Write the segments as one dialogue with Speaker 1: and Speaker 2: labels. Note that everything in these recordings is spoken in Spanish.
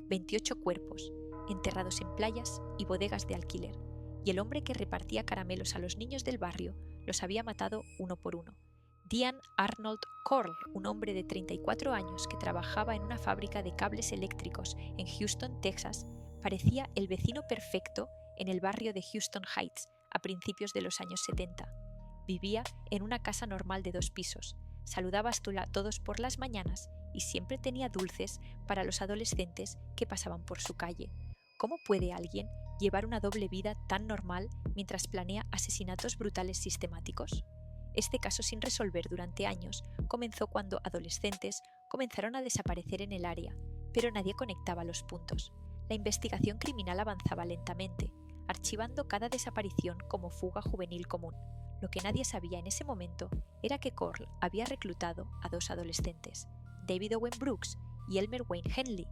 Speaker 1: 28 cuerpos, enterrados en playas y bodegas de alquiler, y el hombre que repartía caramelos a los niños del barrio los había matado uno por uno. Dean Arnold Corll, un hombre de 34 años que trabajaba en una fábrica de cables eléctricos en Houston, Texas, parecía el vecino perfecto en el barrio de Houston Heights a principios de los años 70. Vivía en una casa normal de 2 pisos, saludaba a todos por las mañanas y siempre tenía dulces para los adolescentes que pasaban por su calle. ¿Cómo puede alguien llevar una doble vida tan normal mientras planea asesinatos brutales sistemáticos? Este caso sin resolver durante años comenzó cuando adolescentes comenzaron a desaparecer en el área, pero nadie conectaba los puntos. La investigación criminal avanzaba lentamente, archivando cada desaparición como fuga juvenil común. Lo que nadie sabía en ese momento era que Corll había reclutado a 2 adolescentes, David Owen Brooks y Elmer Wayne Henley,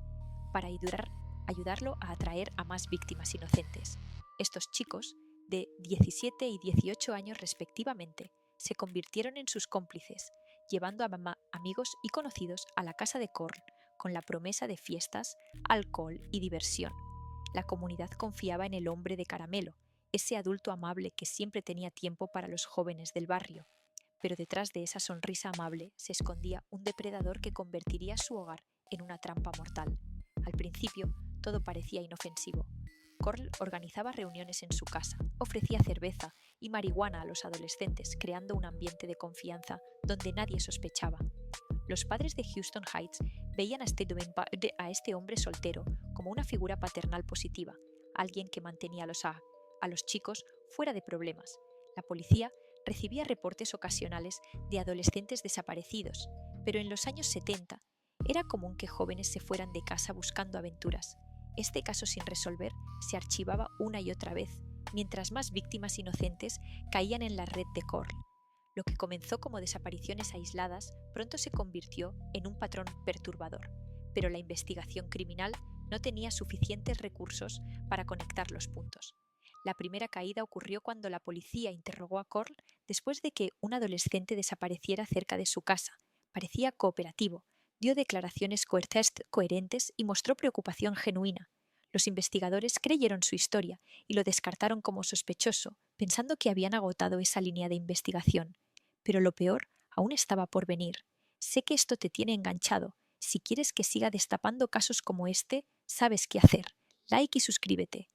Speaker 1: para ayudarlo a atraer a más víctimas inocentes. Estos chicos, de 17 y 18 años respectivamente, se convirtieron en sus cómplices, llevando a amigos y conocidos a la casa de Corll con la promesa de fiestas, alcohol y diversión. La comunidad confiaba en el hombre de caramelo, ese adulto amable que siempre tenía tiempo para los jóvenes del barrio. Pero detrás de esa sonrisa amable se escondía un depredador que convertiría su hogar en una trampa mortal. Al principio, todo parecía inofensivo. Corll organizaba reuniones en su casa, ofrecía cerveza y marihuana a los adolescentes, creando un ambiente de confianza donde nadie sospechaba. Los padres de Houston Heights veían a este hombre soltero como una figura paternal positiva, alguien que mantenía a los chicos fuera de problemas. La policía recibía reportes ocasionales de adolescentes desaparecidos, pero en los años 70 era común que jóvenes se fueran de casa buscando aventuras. Este caso sin resolver se archivaba una y otra vez, mientras más víctimas inocentes caían en la red de Corll. Lo que comenzó como desapariciones aisladas pronto se convirtió en un patrón perturbador, pero la investigación criminal no tenía suficientes recursos para conectar los puntos. La primera caída ocurrió cuando la policía interrogó a Corll después de que un adolescente desapareciera cerca de su casa. Parecía cooperativo, dio declaraciones coherentes y mostró preocupación genuina. Los investigadores creyeron su historia y lo descartaron como sospechoso, pensando que habían agotado esa línea de investigación. Pero lo peor aún estaba por venir. Sé que esto te tiene enganchado. Si quieres que siga destapando casos como este, sabes qué hacer. Like y suscríbete.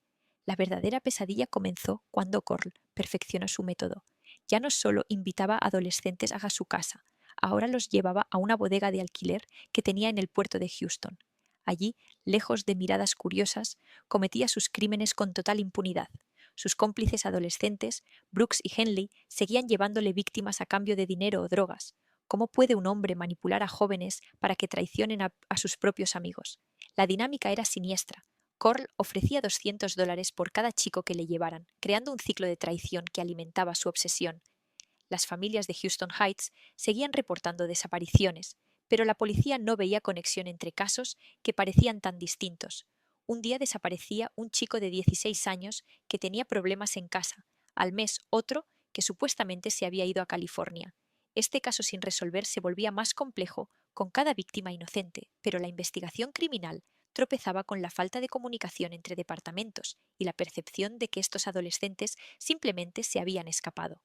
Speaker 1: La verdadera pesadilla comenzó cuando Corll perfeccionó su método. Ya no solo invitaba a adolescentes a su casa, ahora los llevaba a una bodega de alquiler que tenía en el puerto de Houston. Allí, lejos de miradas curiosas, cometía sus crímenes con total impunidad. Sus cómplices adolescentes, Brooks y Henley, seguían llevándole víctimas a cambio de dinero o drogas. ¿Cómo puede un hombre manipular a jóvenes para que traicionen a sus propios amigos? La dinámica era siniestra. Corll ofrecía $200 por cada chico que le llevaran, creando un ciclo de traición que alimentaba su obsesión. Las familias de Houston Heights seguían reportando desapariciones, pero la policía no veía conexión entre casos que parecían tan distintos. Un día desaparecía un chico de 16 años que tenía problemas en casa, al mes otro que supuestamente se había ido a California. Este caso sin resolver se volvía más complejo con cada víctima inocente, pero la investigación criminal tropezaba con la falta de comunicación entre departamentos y la percepción de que estos adolescentes simplemente se habían escapado.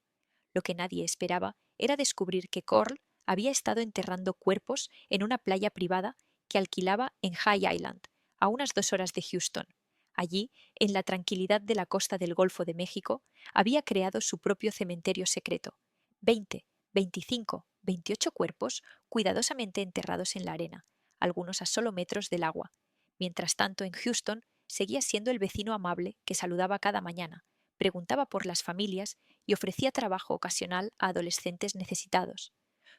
Speaker 1: Lo que nadie esperaba era descubrir que Corll había estado enterrando cuerpos en una playa privada que alquilaba en High Island, a unas 2 horas de Houston. Allí, en la tranquilidad de la costa del Golfo de México, había creado su propio cementerio secreto. 20, 25, 28 cuerpos cuidadosamente enterrados en la arena, algunos a solo metros del agua. Mientras tanto, en Houston, seguía siendo el vecino amable que saludaba cada mañana, preguntaba por las familias y ofrecía trabajo ocasional a adolescentes necesitados.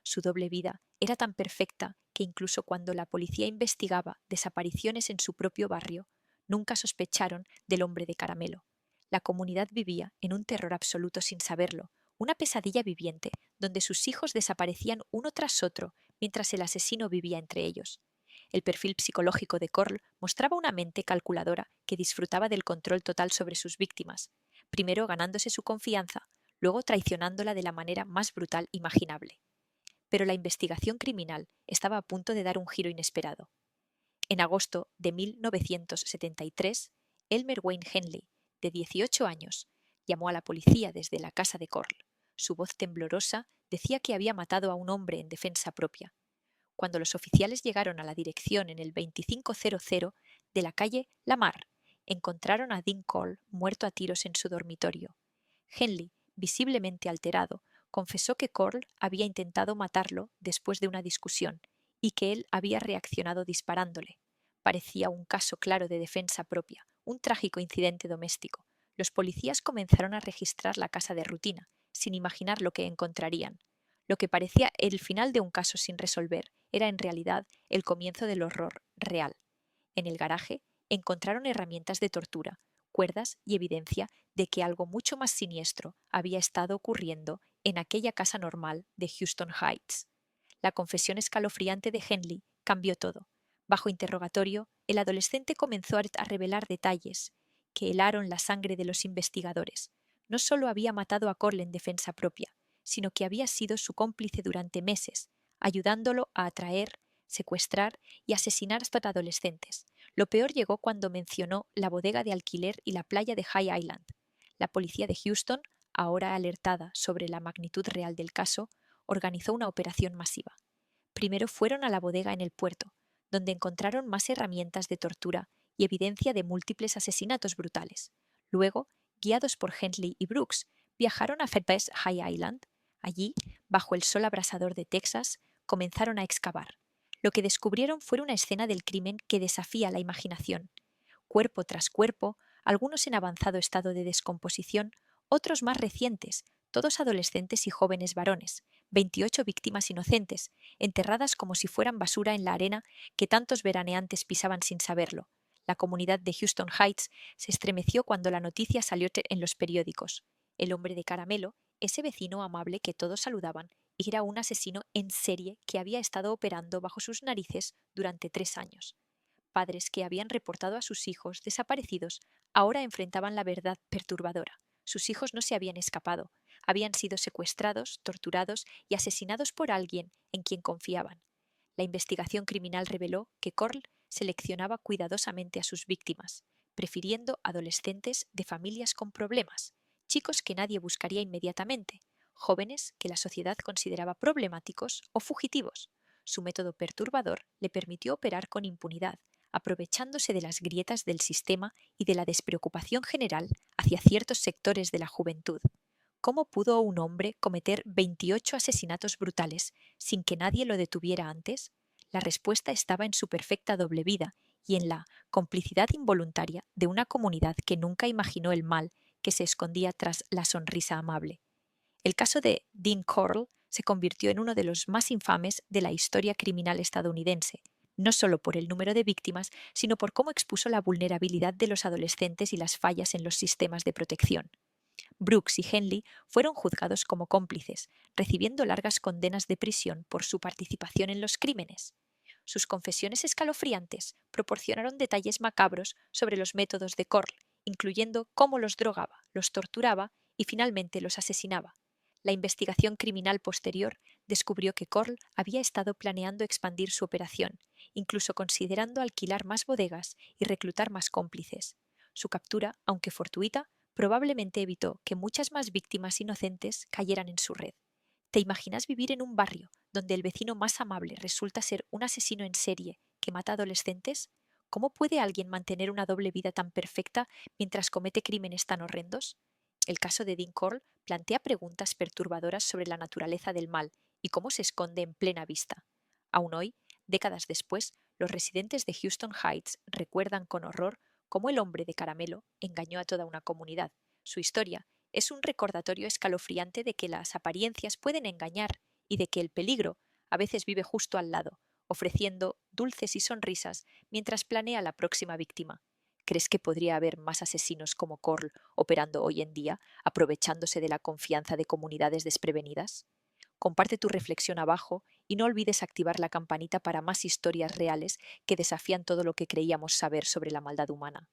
Speaker 1: Su doble vida era tan perfecta que incluso cuando la policía investigaba desapariciones en su propio barrio, nunca sospecharon del hombre de caramelo. La comunidad vivía en un terror absoluto sin saberlo, una pesadilla viviente, donde sus hijos desaparecían uno tras otro mientras el asesino vivía entre ellos. El perfil psicológico de Corll mostraba una mente calculadora que disfrutaba del control total sobre sus víctimas, primero ganándose su confianza, luego traicionándola de la manera más brutal imaginable. Pero la investigación criminal estaba a punto de dar un giro inesperado. En agosto de 1973, Elmer Wayne Henley, de 18 años, llamó a la policía desde la casa de Corll. Su voz temblorosa decía que había matado a un hombre en defensa propia. Cuando los oficiales llegaron a la dirección en el 2500 de la calle Lamar, encontraron a Dean Corll muerto a tiros en su dormitorio. Henley, visiblemente alterado, confesó que Corll había intentado matarlo después de una discusión y que él había reaccionado disparándole. Parecía un caso claro de defensa propia, un trágico incidente doméstico. Los policías comenzaron a registrar la casa de rutina, sin imaginar lo que encontrarían. Lo que parecía el final de un caso sin resolver era en realidad el comienzo del horror real. En el garaje encontraron herramientas de tortura, cuerdas y evidencia de que algo mucho más siniestro había estado ocurriendo en aquella casa normal de Houston Heights. La confesión escalofriante de Henley cambió todo. Bajo interrogatorio, el adolescente comenzó a revelar detalles que helaron la sangre de los investigadores. No solo había matado a Corll en defensa propia, sino que había sido su cómplice durante meses, ayudándolo a atraer, secuestrar y asesinar hasta adolescentes. Lo peor llegó cuando mencionó la bodega de alquiler y la playa de High Island. La policía de Houston, ahora alertada sobre la magnitud real del caso, organizó una operación masiva. Primero fueron a la bodega en el puerto, donde encontraron más herramientas de tortura y evidencia de múltiples asesinatos brutales. Luego, guiados por Henley y Brooks, viajaron a Fairbanks High Island. Allí, bajo el sol abrasador de Texas, comenzaron a excavar. Lo que descubrieron fue una escena del crimen que desafía la imaginación. Cuerpo tras cuerpo, algunos en avanzado estado de descomposición, otros más recientes, todos adolescentes y jóvenes varones, 28 víctimas inocentes, enterradas como si fueran basura en la arena que tantos veraneantes pisaban sin saberlo. La comunidad de Houston Heights se estremeció cuando la noticia salió en los periódicos. El hombre de caramelo, ese vecino amable que todos saludaban, era un asesino en serie que había estado operando bajo sus narices durante 3 años. Padres que habían reportado a sus hijos desaparecidos ahora enfrentaban la verdad perturbadora. Sus hijos no se habían escapado, habían sido secuestrados, torturados y asesinados por alguien en quien confiaban. La investigación criminal reveló que Corll seleccionaba cuidadosamente a sus víctimas, prefiriendo adolescentes de familias con problemas, chicos que nadie buscaría inmediatamente, jóvenes que la sociedad consideraba problemáticos o fugitivos. Su método perturbador le permitió operar con impunidad, aprovechándose de las grietas del sistema y de la despreocupación general hacia ciertos sectores de la juventud. ¿Cómo pudo un hombre cometer 28 asesinatos brutales sin que nadie lo detuviera antes? La respuesta estaba en su perfecta doble vida y en la complicidad involuntaria de una comunidad que nunca imaginó el mal que se escondía tras la sonrisa amable. El caso de Dean Corll se convirtió en uno de los más infames de la historia criminal estadounidense, no solo por el número de víctimas, sino por cómo expuso la vulnerabilidad de los adolescentes y las fallas en los sistemas de protección. Brooks y Henley fueron juzgados como cómplices, recibiendo largas condenas de prisión por su participación en los crímenes. Sus confesiones escalofriantes proporcionaron detalles macabros sobre los métodos de Corll, incluyendo cómo los drogaba, los torturaba y finalmente los asesinaba. La investigación criminal posterior descubrió que Corll había estado planeando expandir su operación, incluso considerando alquilar más bodegas y reclutar más cómplices. Su captura, aunque fortuita, probablemente evitó que muchas más víctimas inocentes cayeran en su red. ¿Te imaginas vivir en un barrio donde el vecino más amable resulta ser un asesino en serie que mata adolescentes? ¿Cómo puede alguien mantener una doble vida tan perfecta mientras comete crímenes tan horrendos? El caso de Dean Corll plantea preguntas perturbadoras sobre la naturaleza del mal y cómo se esconde en plena vista. Aún hoy, décadas después, los residentes de Houston Heights recuerdan con horror cómo el hombre de caramelo engañó a toda una comunidad. Su historia es un recordatorio escalofriante de que las apariencias pueden engañar y de que el peligro a veces vive justo al lado, ofreciendo dulces y sonrisas mientras planea la próxima víctima. ¿Crees que podría haber más asesinos como Corll operando hoy en día, aprovechándose de la confianza de comunidades desprevenidas? Comparte tu reflexión abajo y no olvides activar la campanita para más historias reales que desafían todo lo que creíamos saber sobre la maldad humana.